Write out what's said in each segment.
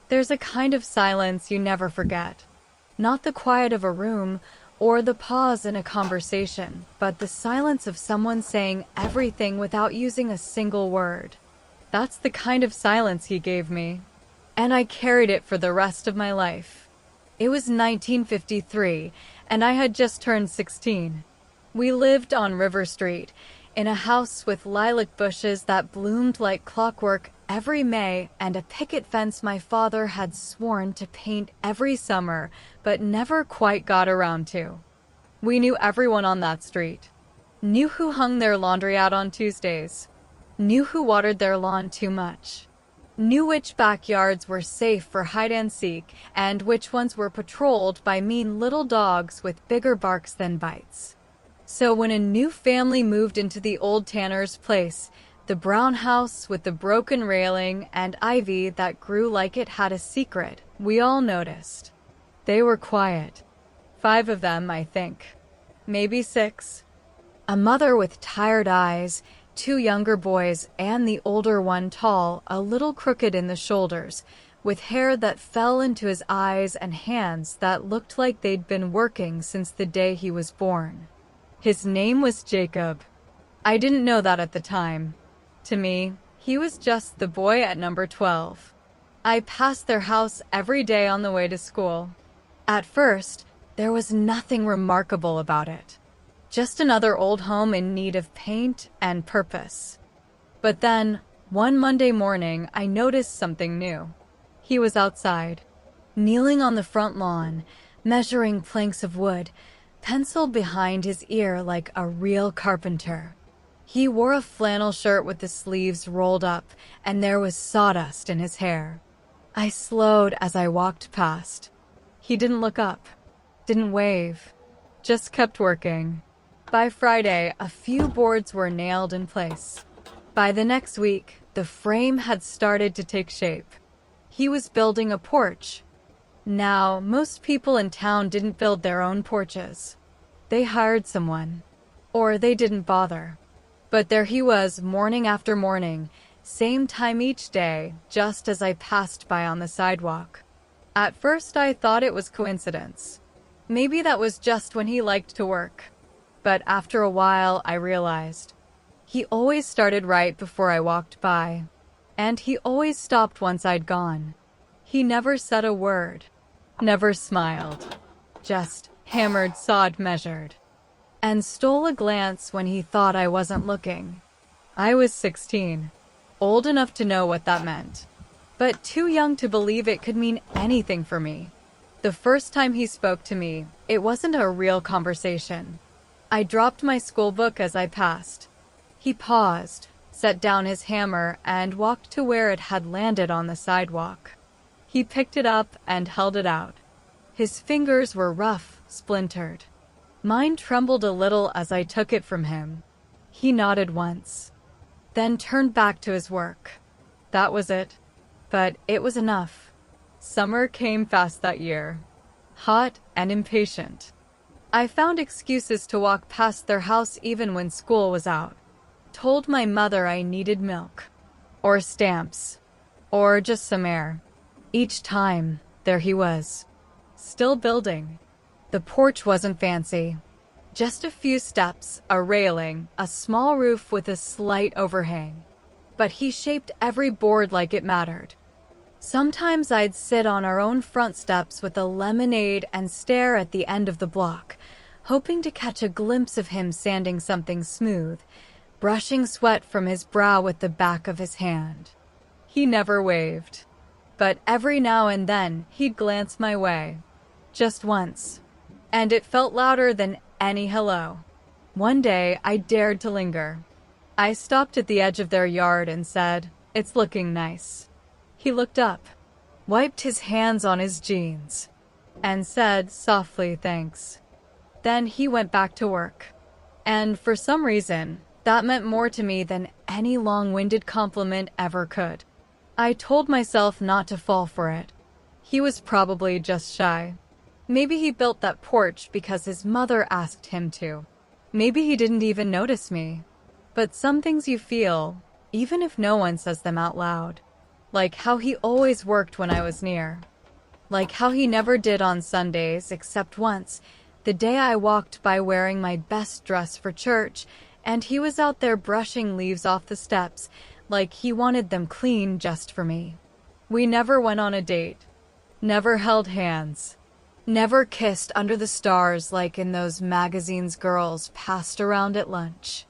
There's a kind of silence you never forget. Not the quiet of a room or the pause in a conversation, but the silence of someone saying everything without using a single word. That's the kind of silence he gave me, and I carried it for the rest of my life. It was 1953, and I had just turned 16. We lived on River Street, in a house with lilac bushes that bloomed like clockwork every May and a picket fence my father had sworn to paint every summer, but never quite got around to. We knew everyone on that street. Knew who hung their laundry out on Tuesdays. Knew who watered their lawn too much. Knew which backyards were safe for hide and seek and which ones were patrolled by mean little dogs with bigger barks than bites. So when a new family moved into the old Tanner's place, the brown house with the broken railing and ivy that grew like it had a secret, we all noticed. They were quiet. 5 of them, I think. Maybe 6. A mother with tired eyes, 2 younger boys, and the older one tall, a little crooked in the shoulders, with hair that fell into his eyes and hands that looked like they'd been working since the day he was born. His name was Jacob. I didn't know that at the time. To me, he was just the boy at number 12. I passed their house every day on the way to school. At first, there was nothing remarkable about it. Just another old home in need of paint and purpose. But then, one Monday morning, I noticed something new. He was outside, kneeling on the front lawn, measuring planks of wood, pencil behind his ear like a real carpenter. He wore a flannel shirt with the sleeves rolled up, and there was sawdust in his hair. I slowed as I walked past. He didn't look up, didn't wave, just kept working. By Friday, a few boards were nailed in place. By the next week, the frame had started to take shape. He was building a porch. Now, most people in town didn't build their own porches. They hired someone, or they didn't bother. But there he was, morning after morning, same time each day, just as I passed by on the sidewalk. At first I thought it was coincidence. Maybe that was just when he liked to work. But after a while I realized. He always started right before I walked by. And he always stopped once I'd gone. He never said a word. Never smiled. Just hammered, sawed, measured. And stole a glance when he thought I wasn't looking. I was 16. Old enough to know what that meant. But too young to believe it could mean anything for me. The first time he spoke to me, it wasn't a real conversation. I dropped my school book as I passed. He paused, set down his hammer, and walked to where it had landed on the sidewalk. He picked it up and held it out. His fingers were rough, splintered. Mine trembled a little as I took it from him. He nodded once, then turned back to his work. That was it. But it was enough. Summer came fast that year, hot and impatient. I found excuses to walk past their house even when school was out. Told my mother I needed milk, or stamps, or just some air. Each time, there he was, still building. The porch wasn't fancy. Just a few steps, a railing, a small roof with a slight overhang. But he shaped every board like it mattered. Sometimes I'd sit on our own front steps with a lemonade and stare at the end of the block, hoping to catch a glimpse of him sanding something smooth, brushing sweat from his brow with the back of his hand. He never waved. But every now and then, he'd glance my way. Just once. And it felt louder than any hello. One day, I dared to linger. I stopped at the edge of their yard and said, "It's looking nice." He looked up, wiped his hands on his jeans, and said softly, "Thanks." Then he went back to work. And for some reason, that meant more to me than any long-winded compliment ever could. I told myself not to fall for it. He was probably just shy. Maybe he built that porch because his mother asked him to. Maybe he didn't even notice me. But some things you feel, even if no one says them out loud. Like how he always worked when I was near. Like how he never did on Sundays except once, the day I walked by wearing my best dress for church, and he was out there brushing leaves off the steps, like he wanted them clean just for me. We never went on a date. Never held hands. Never kissed under the stars like in those magazines girls passed around at lunch.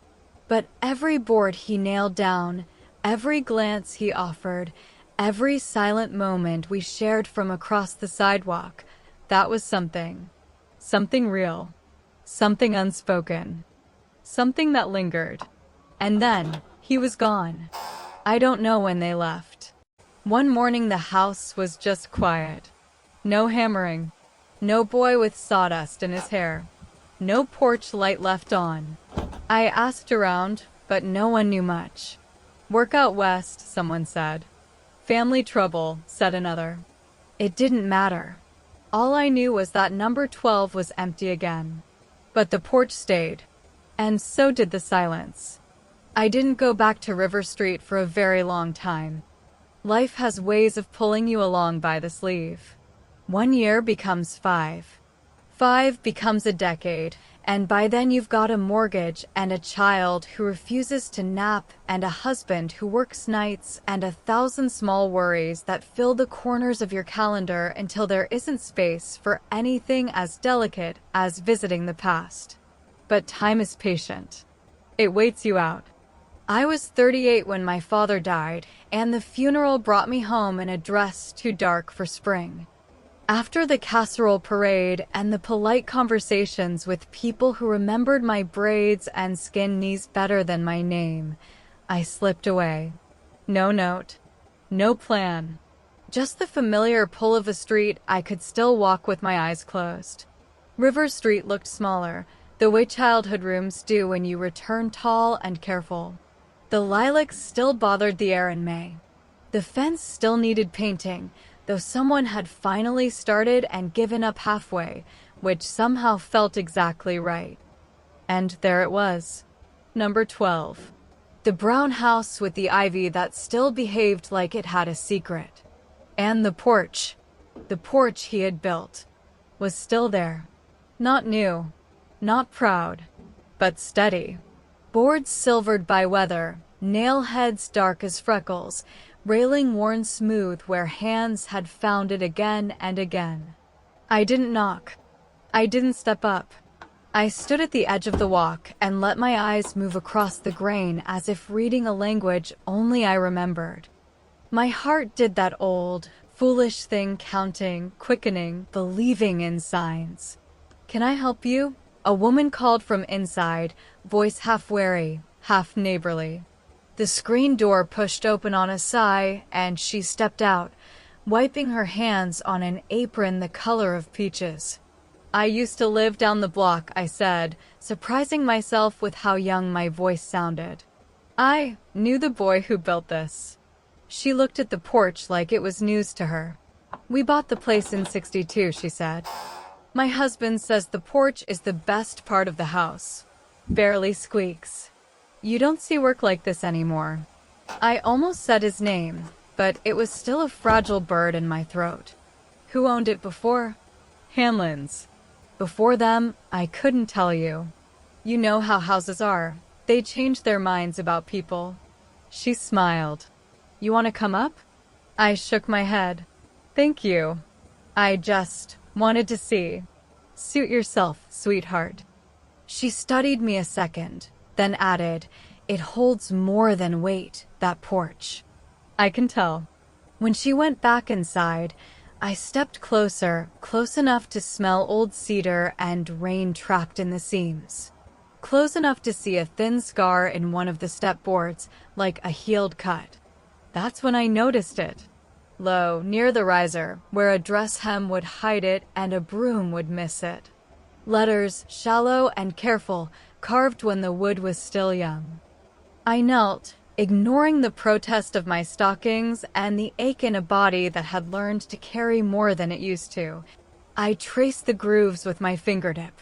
But every board he nailed down, every glance he offered, every silent moment we shared from across the sidewalk, that was something. Something real. Something unspoken. Something that lingered. And then, he was gone. I don't know when they left. One morning the house was just quiet. No hammering. No boy with sawdust in his hair. No porch light left on. I asked around, but no one knew much. Work out west, someone said. Family trouble, said another. It didn't matter. All I knew was that number 12 was empty again. But the porch stayed. And so did the silence. I didn't go back to River Street for a very long time. Life has ways of pulling you along by the sleeve. 1 year becomes 5. 5 becomes a decade, and by then you've got a mortgage and a child who refuses to nap and a husband who works nights and 1,000 small worries that fill the corners of your calendar until there isn't space for anything as delicate as visiting the past. But time is patient. It waits you out. I was 38 when my father died, and the funeral brought me home in a dress too dark for spring. After the casserole parade and the polite conversations with people who remembered my braids and skin knees better than my name, I slipped away. No note. No plan. Just the familiar pull of a street I could still walk with my eyes closed. River Street looked smaller, the way childhood rooms do when you return tall and careful. The lilacs still bothered the air in May. The fence still needed painting, though someone had finally started and given up halfway, which somehow felt exactly right. And there it was. Number 12. The brown house with the ivy that still behaved like it had a secret. And the porch he had built, was still there. Not new, not proud, but steady. Boards silvered by weather, nail heads dark as freckles, railing worn smooth where hands had found it again and again. I didn't knock. I didn't step up. I stood at the edge of the walk and let my eyes move across the grain as if reading a language only I remembered. My heart did that old, foolish thing, counting, quickening, believing in signs. "Can I help you?" A woman called from inside, voice half wary, half neighborly. The screen door pushed open on a sigh, and she stepped out, wiping her hands on an apron the color of peaches. "I used to live down the block," I said, surprising myself with how young my voice sounded. "I knew the boy who built this." She looked at the porch like it was news to her. "We bought the place in '62, she said. "My husband says the porch is the best part of the house. Barely squeaks. You don't see work like this anymore." I almost said his name, but it was still a fragile bird in my throat. "Who owned it before?" "Hanlons." "Before them, I couldn't tell you. You know how houses are. They change their minds about people." She smiled. "You want to come up?" I shook my head. "Thank you. I just wanted to see." "Suit yourself, sweetheart." She studied me a second, then added, "It holds more than weight, that porch." "I can tell." When she went back inside, I stepped closer, close enough to smell old cedar and rain trapped in the seams. Close enough to see a thin scar in one of the step boards, like a healed cut. That's when I noticed it. Low, near the riser, where a dress hem would hide it and a broom would miss it. Letters, shallow and careful, carved when the wood was still young. I knelt, ignoring the protest of my stockings and the ache in a body that had learned to carry more than it used to. I traced the grooves with my fingertip.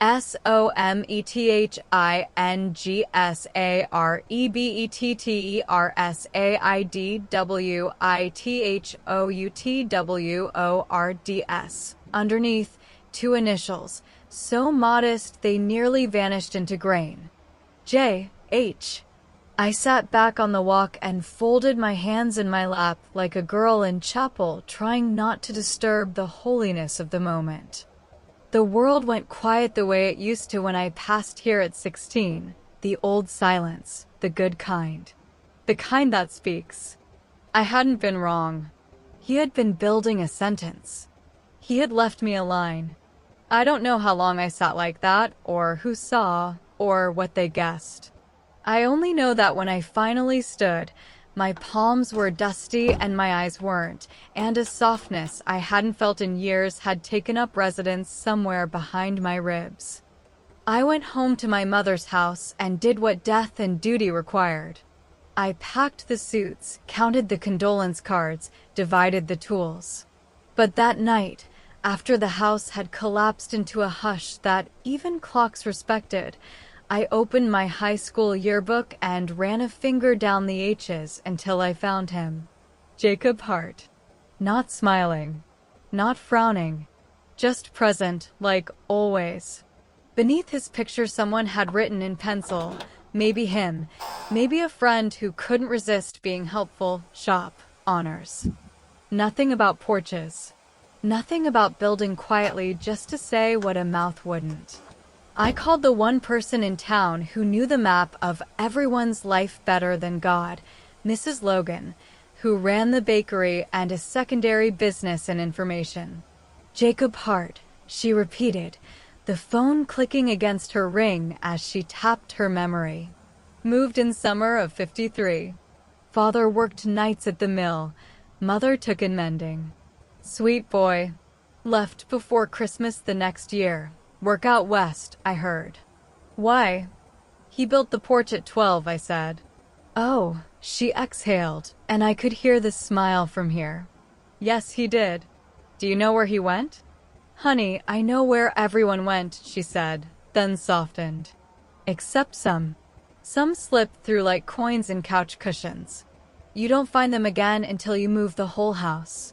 SOMETHIETCHINGSAREBETHOUTWORDS. Underneath, two initials, so modest they nearly vanished into grain. J.H. I sat back on the walk and folded my hands in my lap like a girl in chapel trying not to disturb the holiness of the moment. The world went quiet the way it used to when I passed here at 16. The old silence, the good kind. The kind that speaks. I hadn't been wrong. He had been building a sentence. He had left me a line. I don't know how long I sat like that, or who saw, or what they guessed. I only know that when I finally stood, my palms were dusty and my eyes weren't, and a softness I hadn't felt in years had taken up residence somewhere behind my ribs. I went home to my mother's house and did what death and duty required. I packed the suits, counted the condolence cards, divided the tools. But that night, after the house had collapsed into a hush that even clocks respected, I opened my high school yearbook and ran a finger down the H's until I found him. Jacob Hart. Not smiling. Not frowning. Just present, like always. Beneath his picture someone had written in pencil, maybe him, maybe a friend who couldn't resist being helpful, shop, honors. Nothing about porches. Nothing about building quietly just to say what a mouth wouldn't. I called the one person in town who knew the map of everyone's life better than God, Mrs. Logan, who ran the bakery and a secondary business and information. Jacob Hart, she repeated, the phone clicking against her ring as she tapped her memory. Moved in summer of '53. Father worked nights at the mill. Mother took in mending. Sweet boy. Left before Christmas the next year. Work out west, I heard. Why? He built the porch at 12, I said. Oh, she exhaled, and I could hear the smile from here. Yes, he did. Do you know where he went? Honey, I know where everyone went, she said, then softened. Except some. Some slipped through like coins in couch cushions. You don't find them again until you move the whole house.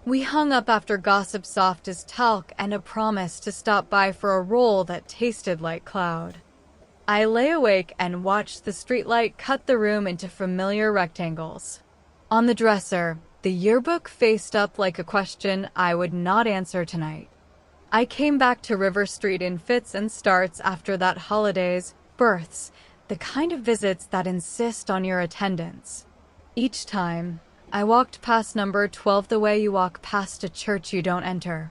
We hung up after gossip soft as talc and a promise to stop by for a roll that tasted like cloud. I lay awake and watched the streetlight cut the room into familiar rectangles. On the dresser, the yearbook faced up like a question I would not answer tonight. I came back to River Street in fits and starts after that holidays, births, the kind of visits that insist on your attendance. Each time, I walked past number 12 the way you walk past a church you don't enter.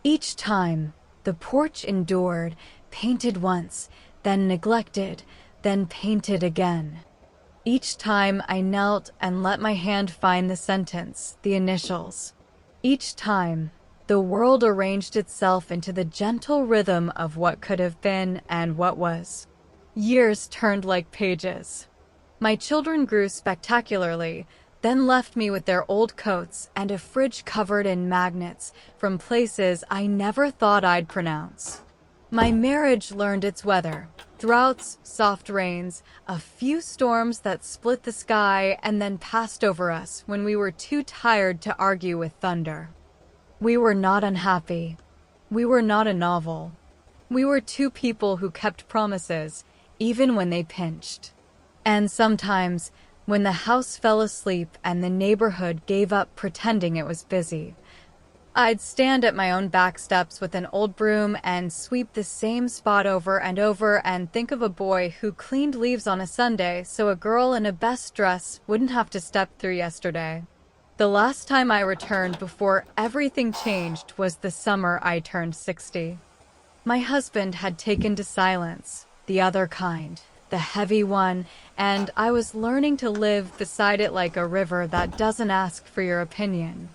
Each time, the porch endured, painted once, then neglected, then painted again. Each time I knelt and let my hand find the sentence, the initials. Each time, the world arranged itself into the gentle rhythm of what could have been and what was. Years turned like pages. My children grew spectacularly, then left me with their old coats and a fridge covered in magnets from places I never thought I'd pronounce. My marriage learned its weather. Droughts, soft rains, a few storms that split the sky and then passed over us when we were too tired to argue with thunder. We were not unhappy. We were not a novel. We were two people who kept promises, even when they pinched. And sometimes, when the house fell asleep and the neighborhood gave up pretending it was busy, I'd stand at my own back steps with an old broom and sweep the same spot over and over and think of a boy who cleaned leaves on a Sunday so a girl in a best dress wouldn't have to step through yesterday. The last time I returned before everything changed was the summer I turned 60. My husband had taken to silence, the other kind, the heavy one, and I was learning to live beside it like a river that doesn't ask for your opinion.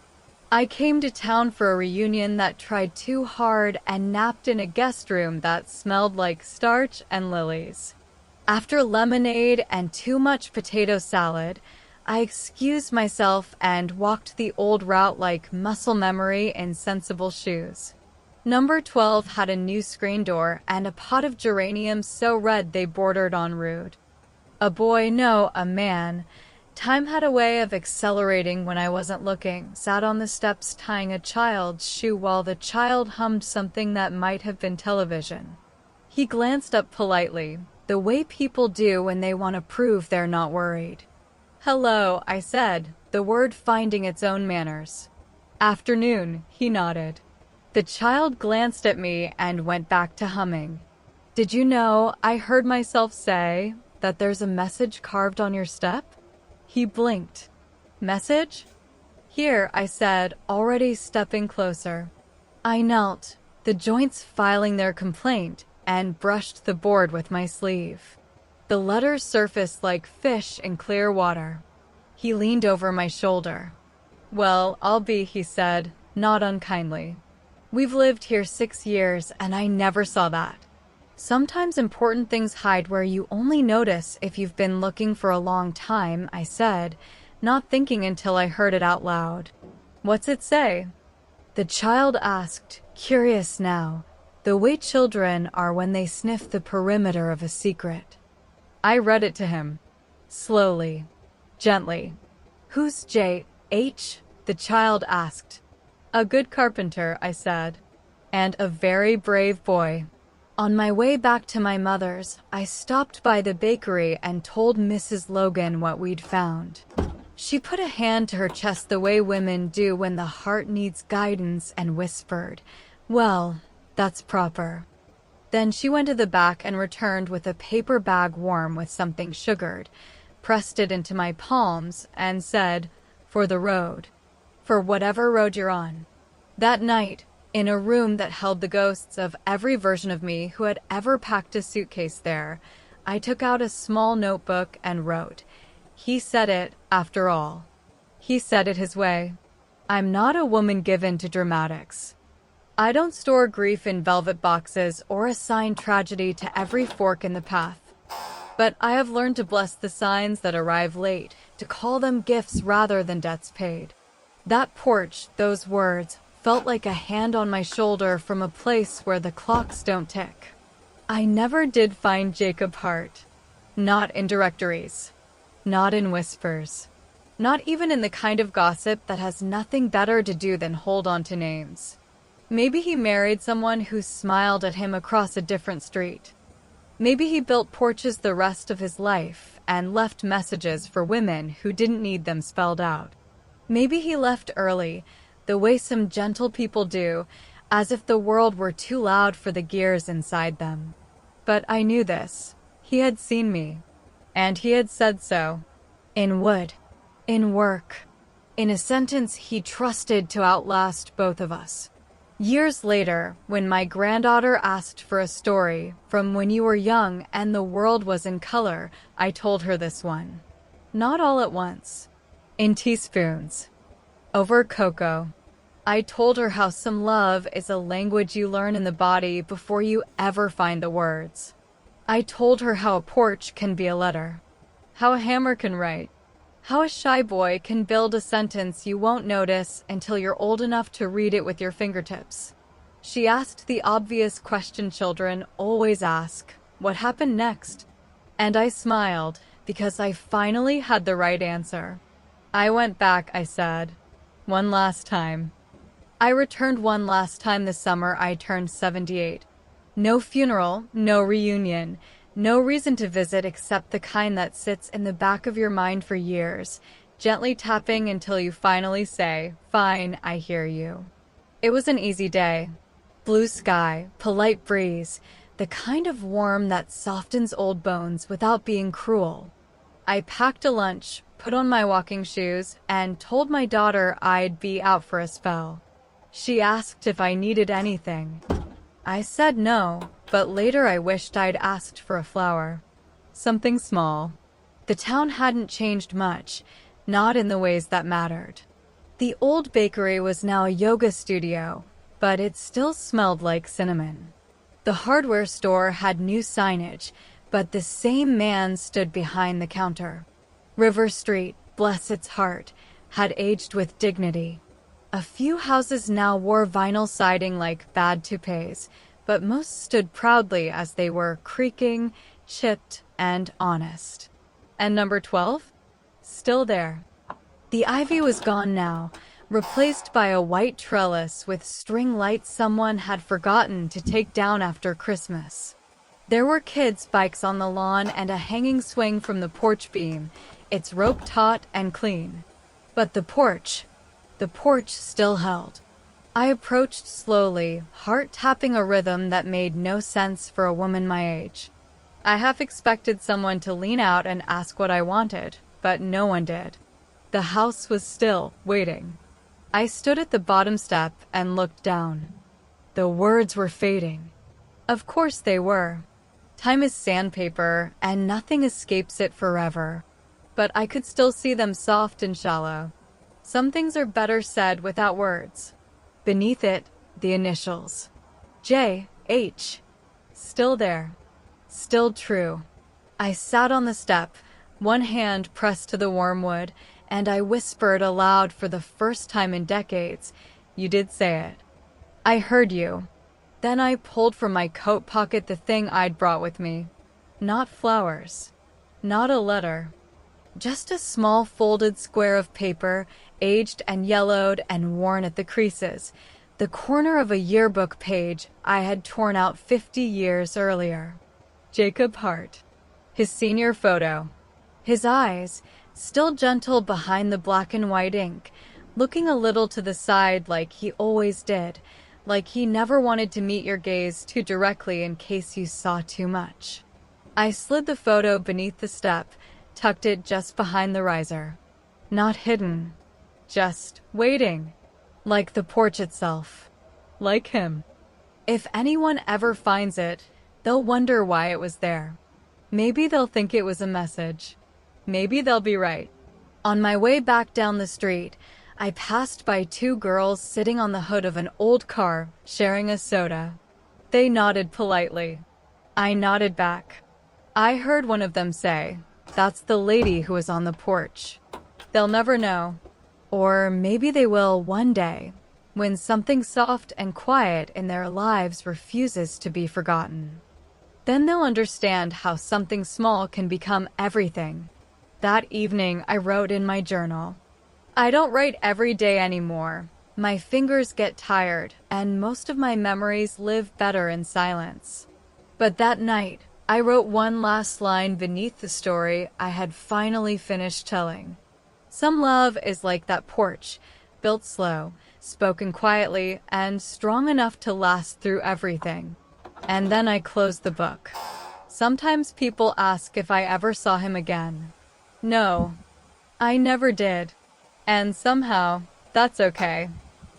I came to town for a reunion that tried too hard and napped in a guest room that smelled like starch and lilies. After lemonade and too much potato salad, I excused myself and walked the old route like muscle memory in sensible shoes. Number 12 had a new screen door and a pot of geraniums so red they bordered on rude. A boy, no, a man. Time had a way of accelerating when I wasn't looking, sat on the steps tying a child's shoe while the child hummed something that might have been television. He glanced up politely, the way people do when they want to prove they're not worried. "Hello," I said, the word finding its own manners. "Afternoon," he nodded. The child glanced at me and went back to humming. "Did you know," I heard myself say, "that there's a message carved on your step?" He blinked. "Message?" "Here," I said, already stepping closer. I knelt, the joints filing their complaint, and brushed the board with my sleeve. The letters surfaced like fish in clear water. He leaned over my shoulder. "Well, I'll be," he said, not unkindly. "We've lived here 6 years, and I never saw that." "Sometimes important things hide where you only notice if you've been looking for a long time," I said, not thinking until I heard it out loud. "What's it say?" The child asked, curious now, the way children are when they sniff the perimeter of a secret. I read it to him. Slowly. Gently. "Who's J.H.?" the child asked. "A good carpenter," I said. "And a very brave boy." On my way back to my mother's, I stopped by the bakery and told Mrs. Logan what we'd found. She put a hand to her chest the way women do when the heart needs guidance and whispered, "Well, that's proper." Then she went to the back and returned with a paper bag warm with something sugared, pressed it into my palms, and said, "For the road. For whatever road you're on." That night, in a room that held the ghosts of every version of me who had ever packed a suitcase there, I took out a small notebook and wrote, "He said it, after all. He said it his way." I'm not a woman given to dramatics. I don't store grief in velvet boxes or assign tragedy to every fork in the path. But I have learned to bless the signs that arrive late, to call them gifts rather than debts paid. That porch, those words, felt like a hand on my shoulder from a place where the clocks don't tick. I never did find Jacob Hart. Not in directories. Not in whispers. Not even in the kind of gossip that has nothing better to do than hold on to names. Maybe he married someone who smiled at him across a different street. Maybe he built porches the rest of his life and left messages for women who didn't need them spelled out. Maybe he left early, the way some gentle people do, as if the world were too loud for the gears inside them. But I knew this. He had seen me. And he had said so. In wood. In work. In a sentence he trusted to outlast both of us. Years later, when my granddaughter asked for a story from when you were young and the world was in color, I told her this one. Not all at once. In teaspoons. Over cocoa. I told her how some love is a language you learn in the body before you ever find the words. I told her how a porch can be a letter. How a hammer can write. How a shy boy can build a sentence you won't notice until you're old enough to read it with your fingertips. She asked the obvious question children always ask, "What happened next?" And I smiled because I finally had the right answer. "I went back," I said. "One last time." I returned one last time this summer. I turned 78. No funeral, no reunion. No reason to visit except the kind that sits in the back of your mind for years, gently tapping until you finally say, "Fine, I hear you." It was an easy day. Blue sky, polite breeze, the kind of warm that softens old bones without being cruel. I packed a lunch, put on my walking shoes, and told my daughter I'd be out for a spell. She asked if I needed anything. I said no, but later I wished I'd asked for a flower. Something small. The town hadn't changed much, not in the ways that mattered. The old bakery was now a yoga studio, but it still smelled like cinnamon. The hardware store had new signage, but the same man stood behind the counter. River Street, bless its heart, had aged with dignity. A few houses now wore vinyl siding like bad toupees, but most stood proudly as they were creaking, chipped, and honest. And number 12? Still there. The ivy was gone now, replaced by a white trellis with string lights someone had forgotten to take down after Christmas. There were kids' bikes on the lawn and a hanging swing from the porch beam, its rope taut and clean. But the porch still held. I approached slowly, heart tapping a rhythm that made no sense for a woman my age. I half expected someone to lean out and ask what I wanted, but no one did. The house was still, waiting. I stood at the bottom step and looked down. The words were fading. Of course they were. Time is sandpaper, and nothing escapes it forever. But I could still see them soft and shallow. Some things are better said without words. Beneath it, the initials. J.H. Still there. Still true. I sat on the step, one hand pressed to the warm wood, and I whispered aloud for the first time in decades, "You did say it. I heard you." Then I pulled from my coat pocket the thing I'd brought with me. Not flowers. Not a letter. Just a small folded square of paper, aged and yellowed and worn at the creases, the corner of a yearbook page I had torn out 50 years earlier. Jacob Hart. His senior photo. His eyes, still gentle behind the black and white ink, looking a little to the side like he always did, like he never wanted to meet your gaze too directly in case you saw too much. I slid the photo beneath the step, tucked it just behind the riser. Not hidden. Just waiting. Like the porch itself. Like him. If anyone ever finds it, they'll wonder why it was there. Maybe they'll think it was a message. Maybe they'll be right. On my way back down the street, I passed by two girls sitting on the hood of an old car, sharing a soda. They nodded politely. I nodded back. I heard one of them say, "That's the lady who was on the porch." They'll never know. Or maybe they will one day, when something soft and quiet in their lives refuses to be forgotten. Then they'll understand how something small can become everything. That evening, I wrote in my journal. I don't write every day anymore. My fingers get tired, and most of my memories live better in silence. But that night, I wrote one last line beneath the story I had finally finished telling. Some love is like that porch, built slow, spoken quietly, and strong enough to last through everything. And then I closed the book. Sometimes people ask if I ever saw him again. No, I never did. And somehow, that's okay.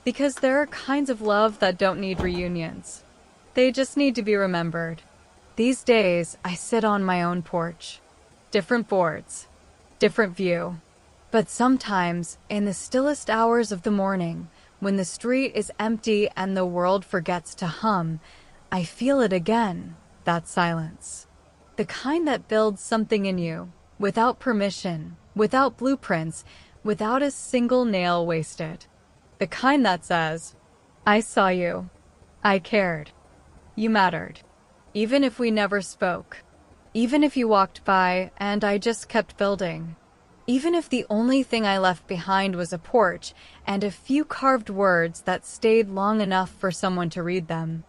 Because there are kinds of love that don't need reunions. They just need to be remembered. These days, I sit on my own porch. Different boards. Different view. But sometimes, in the stillest hours of the morning, when the street is empty and the world forgets to hum, I feel it again, that silence. The kind that builds something in you, without permission, without blueprints, without a single nail wasted. The kind that says, "I saw you. I cared. You mattered. Even if we never spoke. Even if you walked by and I just kept building. Even if the only thing I left behind was a porch and a few carved words that stayed long enough for someone to read them."